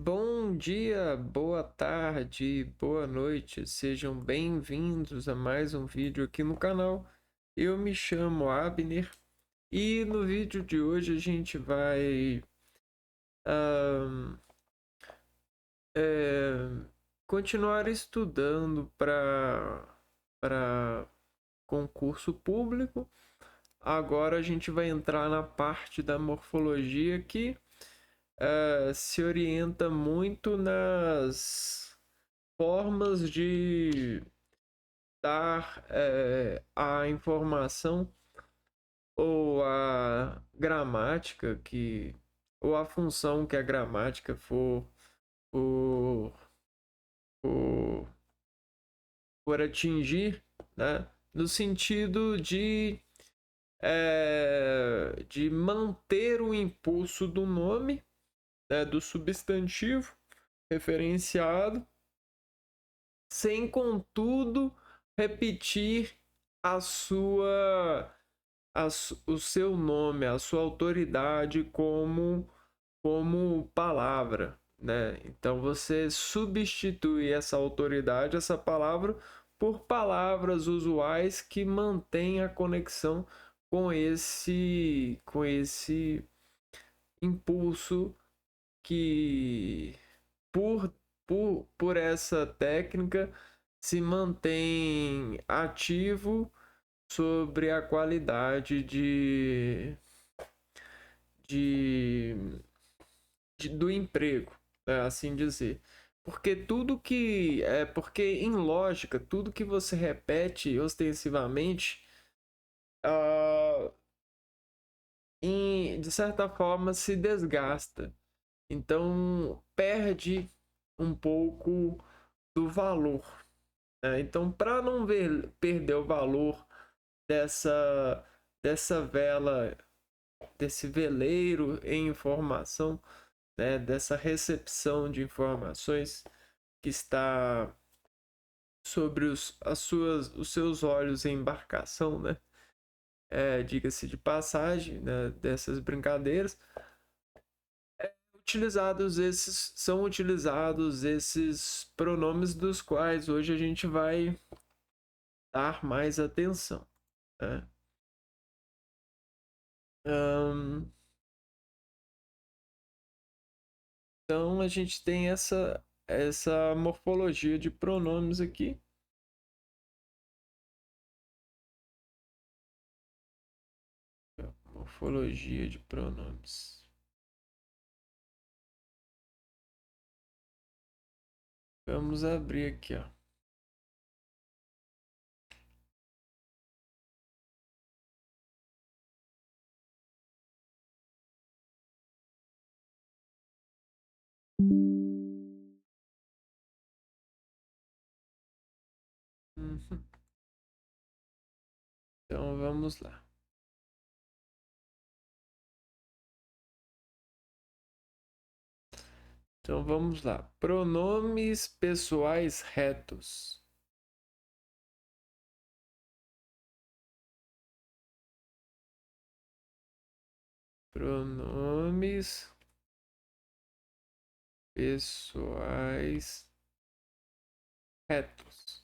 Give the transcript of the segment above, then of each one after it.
Bom dia, boa tarde, boa noite, sejam bem-vindos a mais um vídeo aqui no canal. Eu me chamo Abner e no vídeo de hoje a gente vai ahn, é, continuar estudando para concurso público. Agora a gente vai entrar na parte da morfologia que se orienta muito nas formas de dar a informação ou a gramática ou a função que a gramática por, por, por atingir, né? No sentido de manter o impulso do nome, né, do substantivo referenciado, sem contudo repetir a sua o seu nome, a sua autoridade como palavra, né? Então você substitui essa autoridade, essa palavra, por palavras usuais que mantêm a conexão com esse impulso que por, por essa técnica se mantém ativo sobre a qualidade de, do emprego, né, assim dizer. Porque em lógica, tudo que você repete ostensivamente, uh, de certa forma se desgasta. Então perde um pouco do valor, né? Então, para não perder o valor dessa, dessa vela, desse veleiro em informação, né, dessa recepção de informações que está sobre os seus olhos em embarcação, né? Diga-se de passagem, né, dessas brincadeiras, são utilizados esses pronomes dos quais hoje a gente vai dar mais atenção, né? Hum, então a gente tem essa morfologia de pronomes aqui. Morfologia de pronomes. Vamos abrir aqui, ó. Uhum. Então vamos lá. Então vamos lá. Pronomes pessoais retos. Pronomes pessoais retos.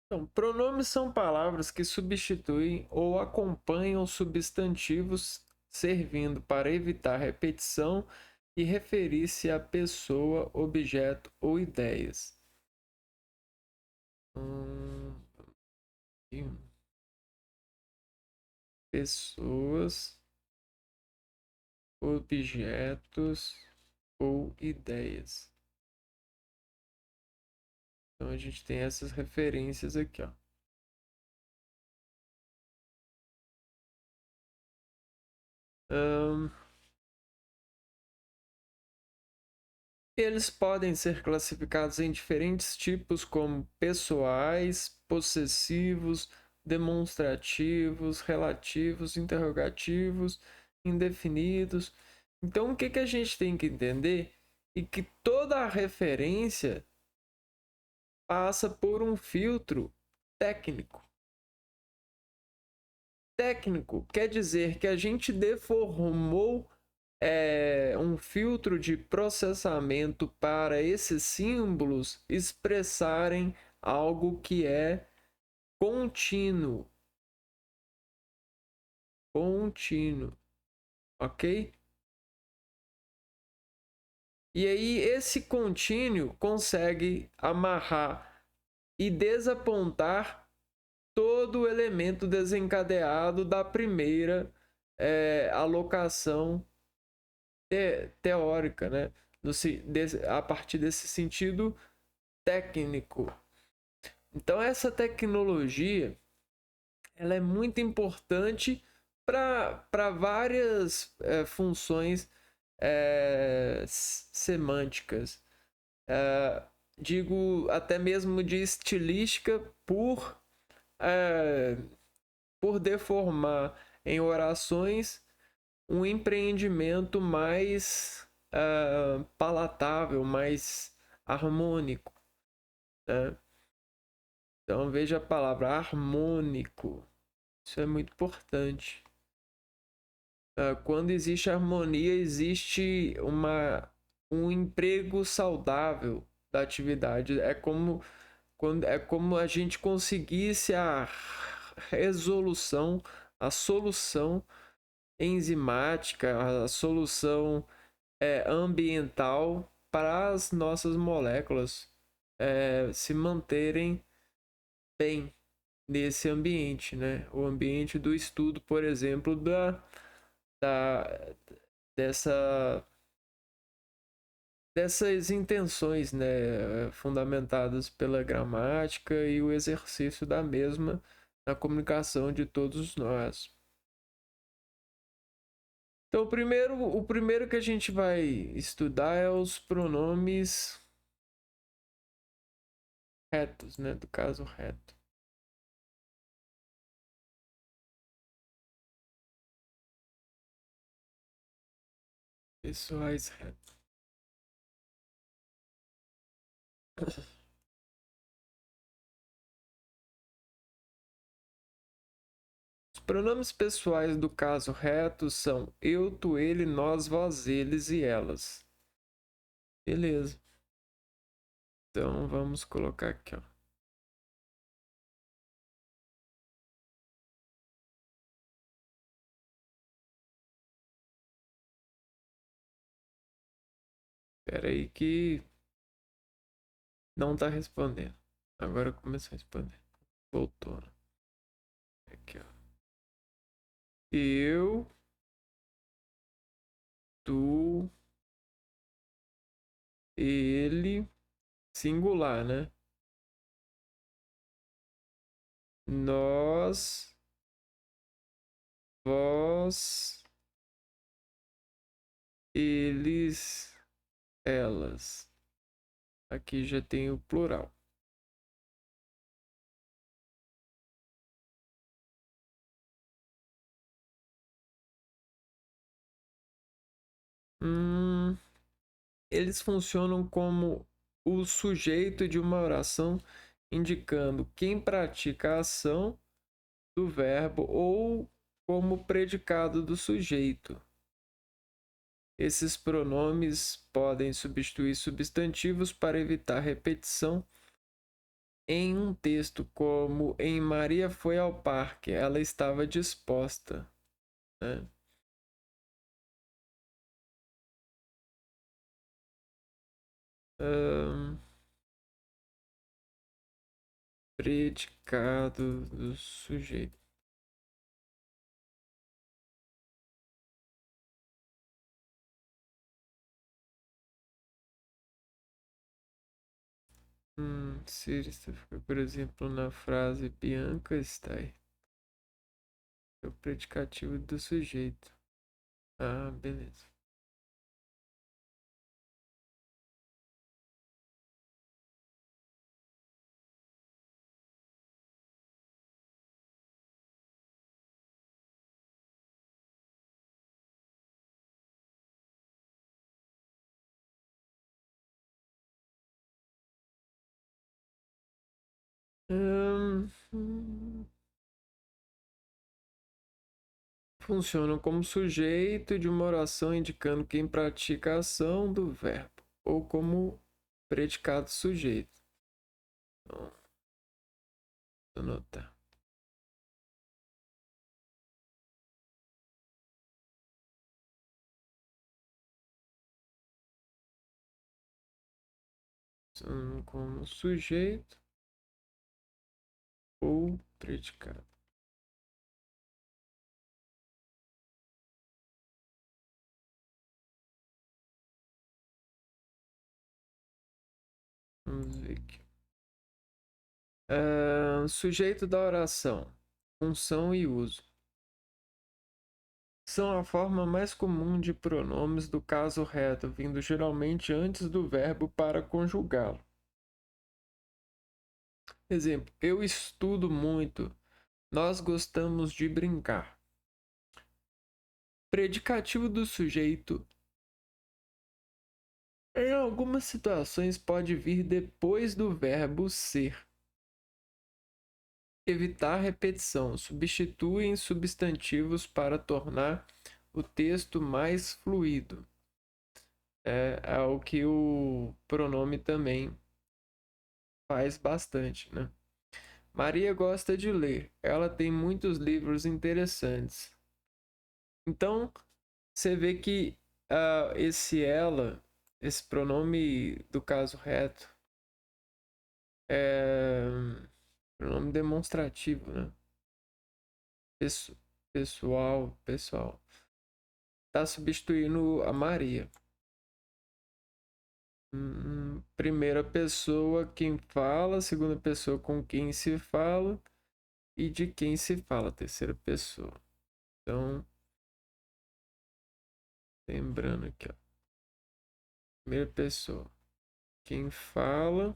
Então, pronomes são palavras que substituem ou acompanham substantivos, servindo para evitar repetição e referir-se a pessoa, objeto ou ideias. Pessoas, objetos ou ideias. Então a gente tem essas referências aqui, ó. Ahn, Eles podem ser classificados em diferentes tipos, como pessoais, possessivos, demonstrativos, relativos, interrogativos, indefinidos. Então, o que, que a gente tem que entender? E que toda a referência – – – – – – – – – – – – – – – – – – – – – – – – – – – – – – – – – – – – – – – – – – – – – – – – – – – – – – – – – – – – – – – – – – – – – – – – – – – – – – – – – – – – – – – – – – – – – – – – – – – – – – – – – – – – – – – – – – – – – – – – – – – – – Técnico quer dizer que a gente deformou um filtro de processamento para esses símbolos expressarem algo que é contínuo. Contínuo, ok? E aí esse contínuo consegue amarrar e desapontar todo o elemento desencadeado da primeira alocação teórica, né? A partir desse sentido técnico. Então essa tecnologia ela é muito importante para várias funções semânticas. Digo até mesmo de estilística é, por deformar em orações um empreendimento mais palatável, mais harmônico. Né? Então veja a palavra harmônico. Isso é muito importante. Quando existe harmonia, existe um emprego saudável da atividade. É como a gente conseguisse a resolução, a solução enzimática, a solução ambiental para as nossas moléculas se manterem bem nesse ambiente, né? O ambiente do estudo, por exemplo, da, dessa, dessas intenções, né? Fundamentadas pela gramática e o exercício da mesma na comunicação de todos nós. Então, o primeiro que a gente vai estudar é os pronomes retos, né? Do caso reto. Pessoais retos. Os pronomes pessoais do caso reto são eu, tu, ele, nós, vós, eles e elas. Beleza. Então vamos colocar aqui, ó. Espera aí que não tá respondendo. Agora começou a responder. Voltou. Aqui, ó. Eu, tu, ele, singular, né? Nós, vós, eles, elas. Aqui já tem o plural. Hum, eles funcionam como o sujeito de uma oração, indicando quem pratica a ação do verbo ou como predicado do sujeito. Esses pronomes podem substituir substantivos para evitar repetição em um texto, como em Maria foi ao parque, ela estava disposta. Né? Predicado do sujeito. Se ele fica, por exemplo, na frase Bianca está aí. É o predicativo do sujeito. Ah, beleza. funcionam como sujeito de uma oração indicando quem pratica a ação do verbo, ou como predicado sujeito. Então, vou anotar. Funcionam como sujeito ou predicado. Vamos ver aqui. Sujeito da oração. Função e uso. São a forma mais comum de pronomes do caso reto, vindo geralmente antes do verbo para conjugá-lo. Exemplo: eu estudo muito. Nós gostamos de brincar. Predicativo do sujeito. Em algumas situações pode vir depois do verbo ser. Evitar repetição. Substituem substantivos para tornar o texto mais fluido. É o que o pronome também faz bastante, né? Maria gosta de ler. Ela tem muitos livros interessantes. Então, você vê que esse pronome do caso reto, é pronome demonstrativo, né? Pessoal. Tá substituindo a Maria. Primeira pessoa quem fala, segunda pessoa com quem se fala e de quem se fala, terceira pessoa. Então, lembrando aqui, ó. Primeira pessoa, quem fala,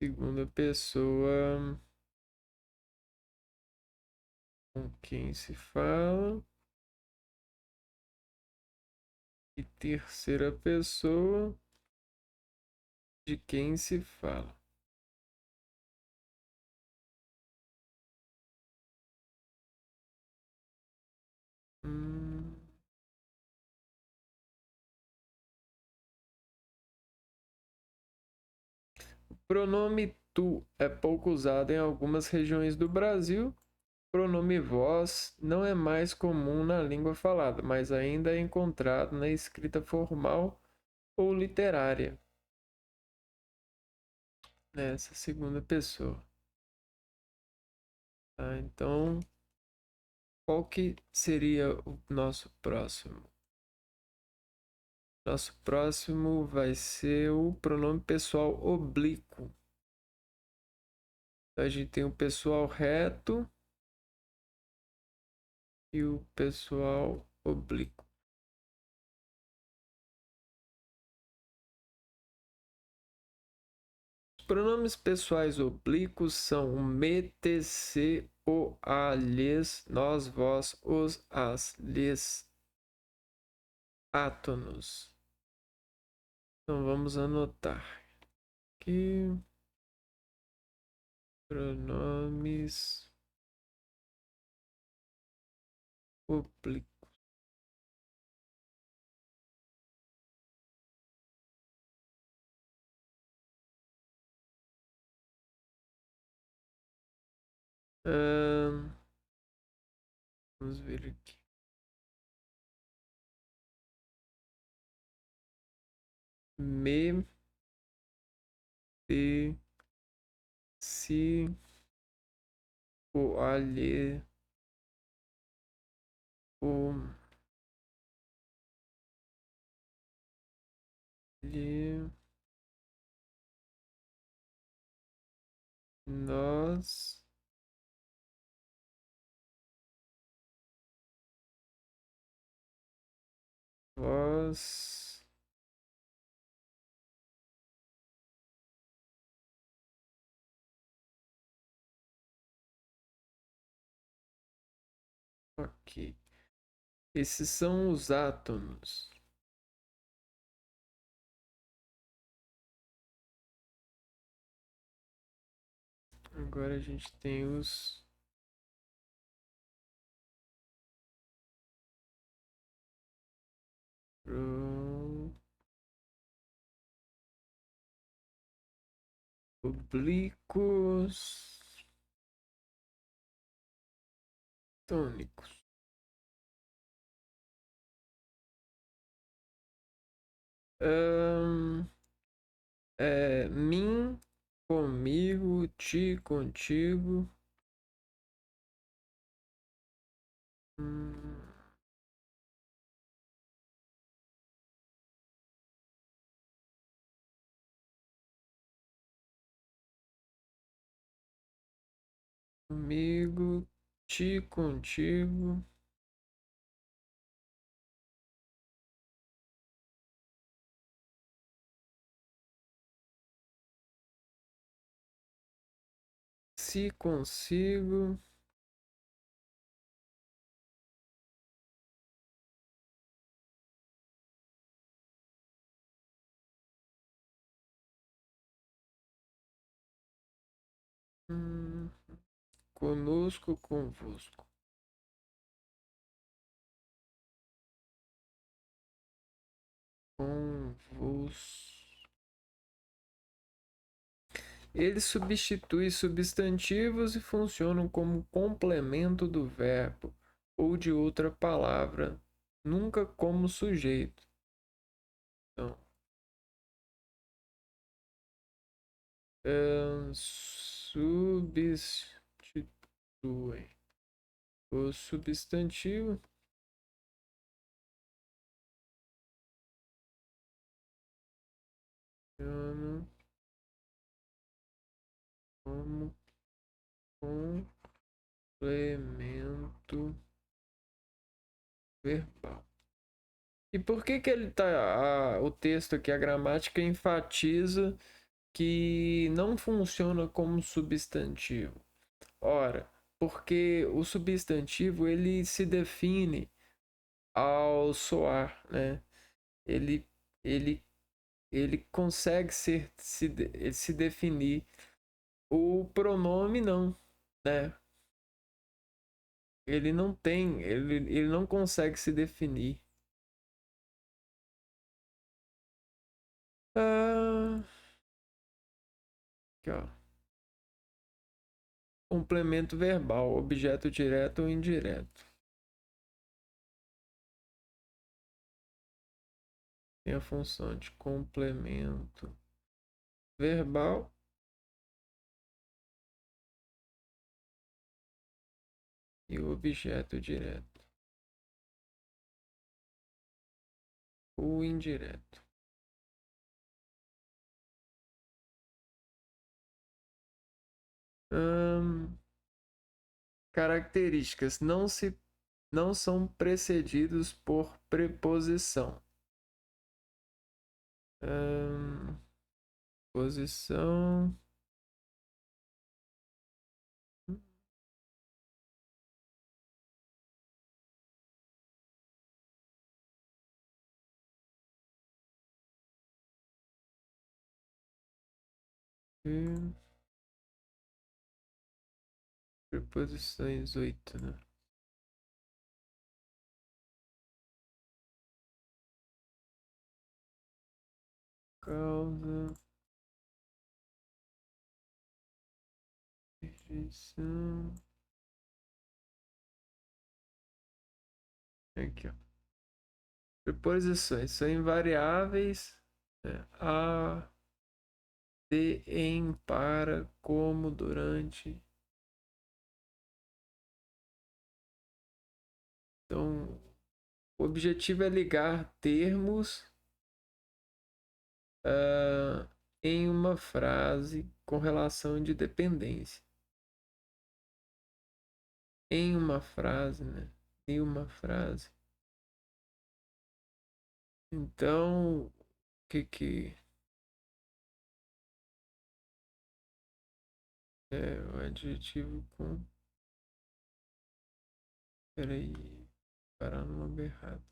segunda pessoa com quem se fala e terceira pessoa de quem se fala. Hum. O pronome tu é pouco usado em algumas regiões do Brasil. O pronome vós não é mais comum na língua falada, mas ainda é encontrado na escrita formal ou literária, nessa segunda pessoa. Tá? Então, qual que seria o nosso próximo? Nosso próximo vai ser o pronome pessoal oblíquo. Então, a gente tem o pessoal reto e o pessoal oblíquo. Os pronomes pessoais oblíquos são o me, te, se, o, a, lhes, nós, vós, os, as, lhes, átonos. Então vamos anotar aqui. Pronomes oblíquos. Vamos ver aqui. Me, te, se, o, a, lhe, o, lhe, nós, vós, ok. Esses são os átomos. Agora a gente tem os Oblíquos tônicos. Ahn, mim, comigo, ti, contigo. Hum, comigo, ti, contigo. Se consigo. Hum, conosco, convosco. Convosco. Eles substituem substantivos e funcionam como complemento do verbo ou de outra palavra, nunca como sujeito. Então, substituem o substantivo funcionam como complemento verbal. E por que que ele tá, o texto aqui, a gramática enfatiza que não funciona como substantivo? Ora, porque o substantivo ele se define ao soar, né? Ele, ele, ele consegue se definir. O pronome não, né? Ele não tem, ele não consegue se definir. Ah, aqui, ó. Complemento verbal, objeto direto ou indireto. Tem a função de complemento verbal e o objeto direto ou indireto. Características não são precedidos por preposição. Posição. E preposições 8, né? Causa. Rejeição. Aqui, ó. Preposições são invariáveis. Né? A, de, em, para, como, durante. Então, o objetivo é ligar termos em uma frase com relação de dependência. Em uma frase, né? Em uma frase. Então, o que é o adjetivo com... Peraí, parar no lugar errado.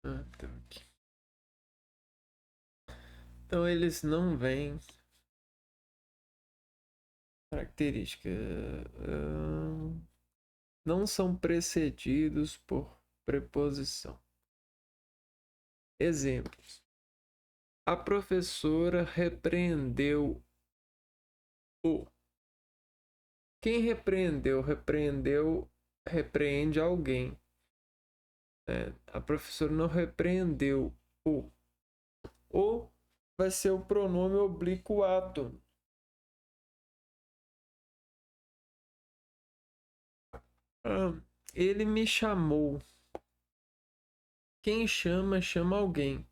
Ah, tá aqui. Então, eles não vêm característica. não são precedidos por preposição. Exemplos. A professora repreendeu o. Quem repreendeu? Repreende alguém. A professora não repreendeu o. O vai ser o pronome oblíquo átono. Ele me chamou. Quem chama, chama alguém.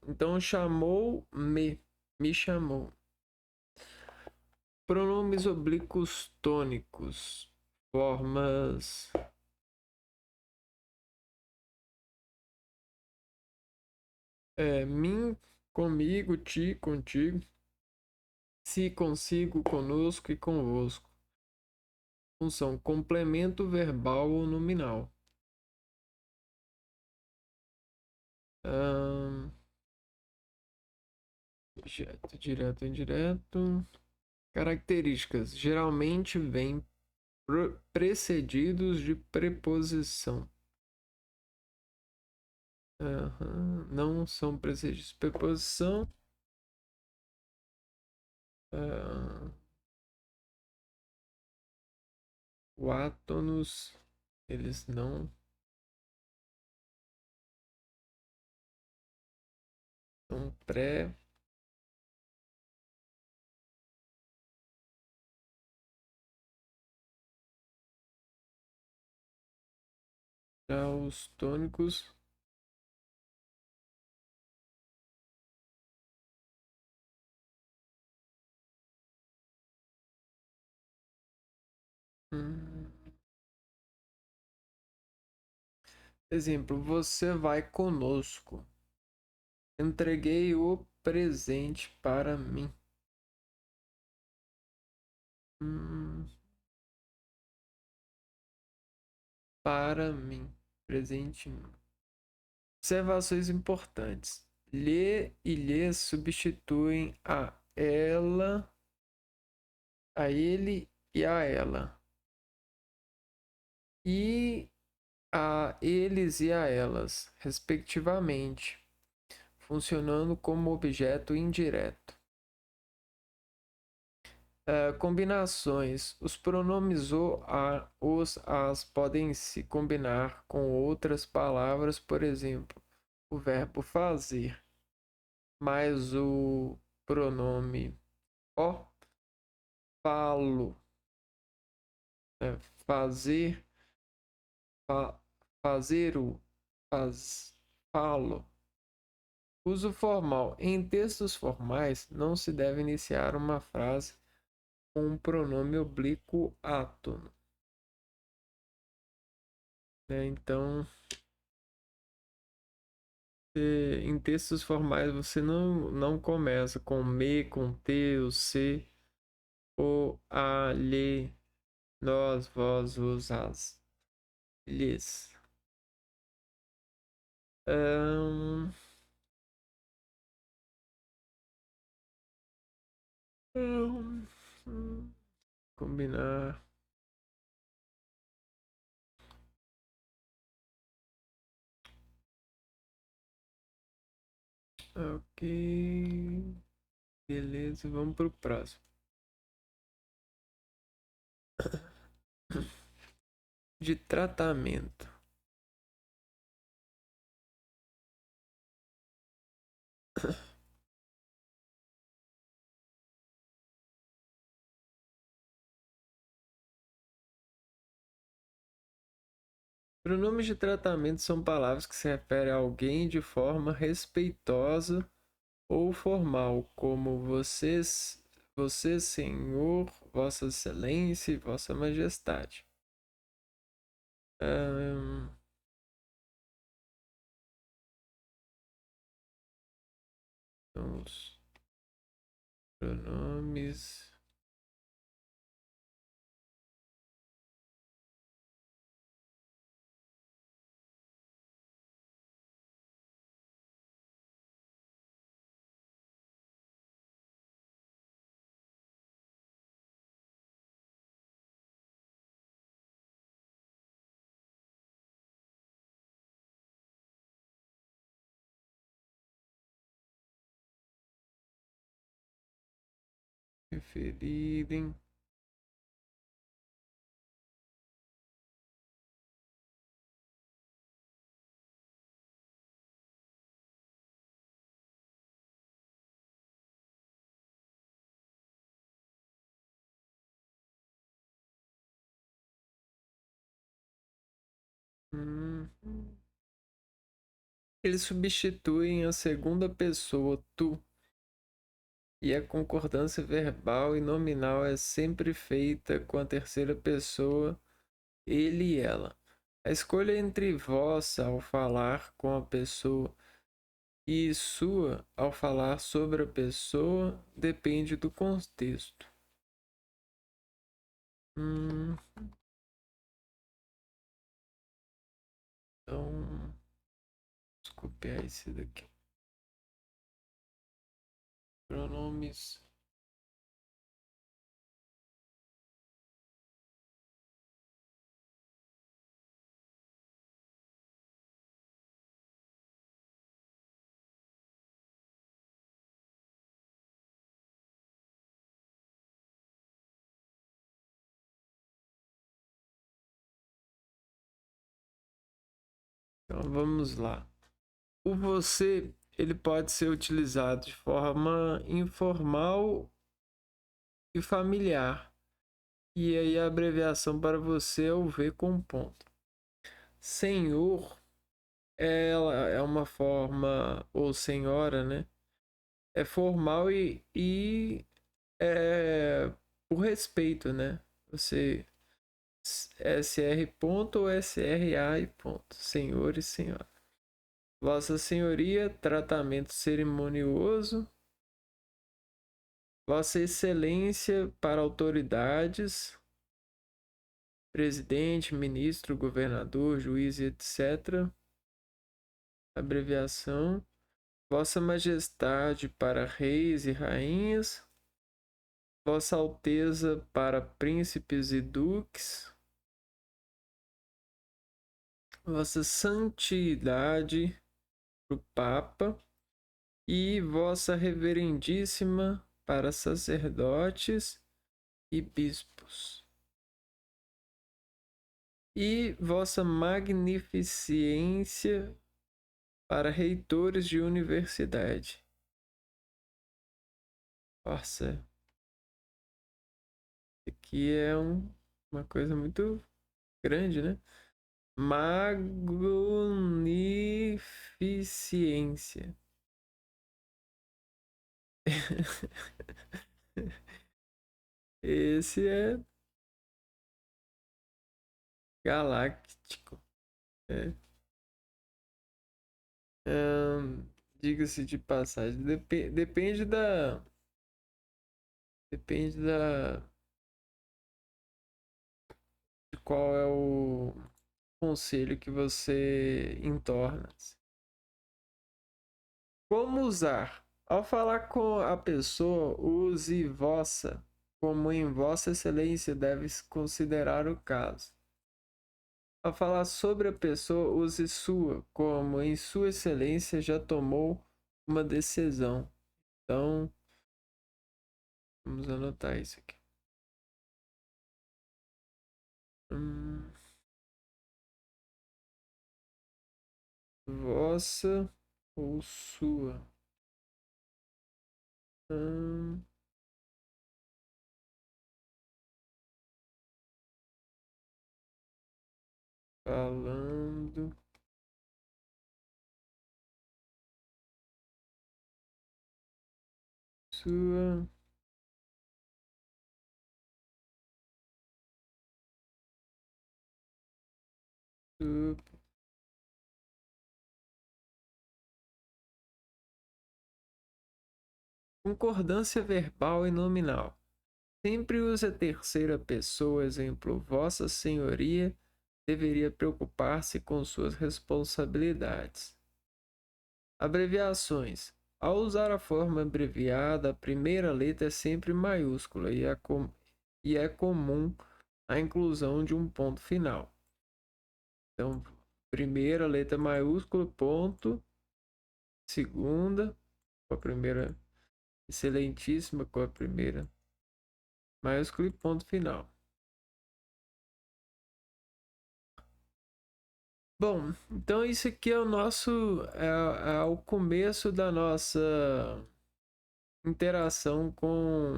Então chamou me chamou. Pronomes oblíquos tônicos. Formas mim, comigo, ti, contigo. Se, consigo, conosco e convosco. Função complemento verbal ou nominal. Direto, indireto. Características. Geralmente vêm precedidos de preposição. Não são precedidos de preposição. O átonos, eles não são pré. Já os tônicos exemplo, você vai conosco. Entreguei o presente para mim. Para mim. Presente. Observações importantes. Lhe e lhes substituem a ela, a ele e a ela. E a eles e a elas, respectivamente, funcionando como objeto indireto. Combinações. Os pronomes o, a, os, as podem se combinar com outras palavras, por exemplo, o verbo fazer, mais o pronome o, falo, fazer, fazer o, falo. Uso formal. Em textos formais, não se deve iniciar uma frase com um pronome oblíquo átono. Então, em textos formais, você não começa com me, com te, o se, o, a, lhe, nós, vós, os, as, lhes. Combinar. Ok. Beleza, vamos pro próximo. De tratamento. Pronomes de tratamento são palavras que se referem a alguém de forma respeitosa ou formal, como vocês, você, senhor, vossa excelência e vossa majestade. Os pronomes. Referirem hum, eles substituem a segunda pessoa, tu, e a concordância verbal e nominal é sempre feita com a terceira pessoa, ele e ela. A escolha entre vossa ao falar com a pessoa e sua ao falar sobre a pessoa depende do contexto. Hum, então, vamos copiar esse daqui. Pronomes. Então vamos lá. O você, ele pode ser utilizado de forma informal e familiar. E aí a abreviação para você é o V com ponto. Senhor, ela é uma forma, ou senhora, né? É formal e é por respeito, né? Você SR ponto ou SRA e ponto. Senhor e senhora. Vossa Senhoria, tratamento cerimonioso. Vossa Excelência para autoridades, presidente, ministro, governador, juiz, etc. Abreviação. Vossa Majestade para reis e rainhas. Vossa Alteza para príncipes e duques. Vossa Santidade para o Papa. E Vossa Reverendíssima para sacerdotes e bispos. E Vossa Magnificência para reitores de universidade. Nossa, aqui é uma coisa muito grande, né? Magnificência. Esse é galáctico. É. Diga-se de passagem, depende de qual é o conselho que você entorna. Como usar? Ao falar com a pessoa, use vossa, como em Vossa Excelência deve considerar o caso. Ao falar sobre a pessoa, use sua, como em Sua Excelência já tomou uma decisão. Então, vamos anotar isso aqui. Hum, vossa ou sua? Hum, falando sua, sua. Concordância verbal e nominal. Sempre use a terceira pessoa, exemplo, Vossa Senhoria deveria preocupar-se com suas responsabilidades. Abreviações. Ao usar a forma abreviada, a primeira letra é sempre maiúscula e é comum a inclusão de um ponto final. Então, primeira letra maiúscula, ponto. Segunda, com a primeira, excelentíssima com a primeira maiúsculo e ponto final. Bom, então isso aqui é o nosso é o começo da nossa interação com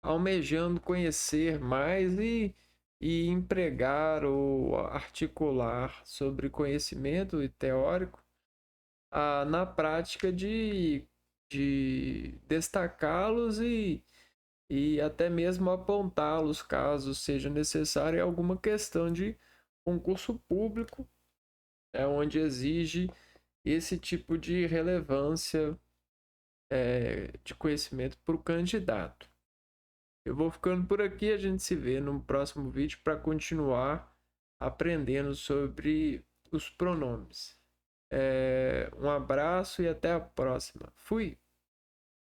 almejando conhecer mais e empregar ou articular sobre conhecimento e teórico na prática de destacá-los e até mesmo apontá-los caso seja necessário alguma questão de concurso público, onde exige esse tipo de relevância de conhecimento para o candidato. Eu vou ficando por aqui, a gente se vê no próximo vídeo para continuar aprendendo sobre os pronomes. Um abraço e até a próxima. Fui!